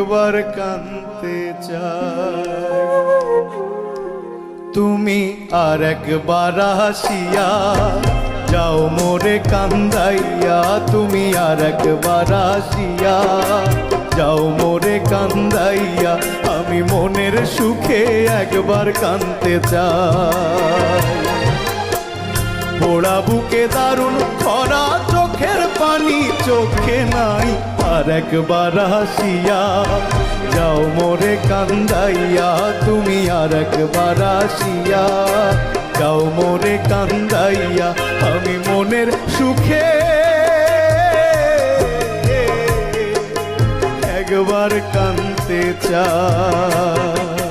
একবার কাঁদতে চাই। তুমি আর একবার আসিয়া যাও মোরে কান্দাইয়া, তুমি আর একবার আসিয়া যাও মোরে কান্দাইয়া, আমি মনের সুখে একবার কাঁদতে চাই। পোড়া বুকে দারুণ খরা, চোখের পানি চোখে নাই, আর একবার আসিয়া যাও মোরে কান্দাইয়া, তুমি আর একবার আসিয়া যাও মোরে কান্দাইয়া, আমি মনের সুখে একবার কাঁদতে চাই।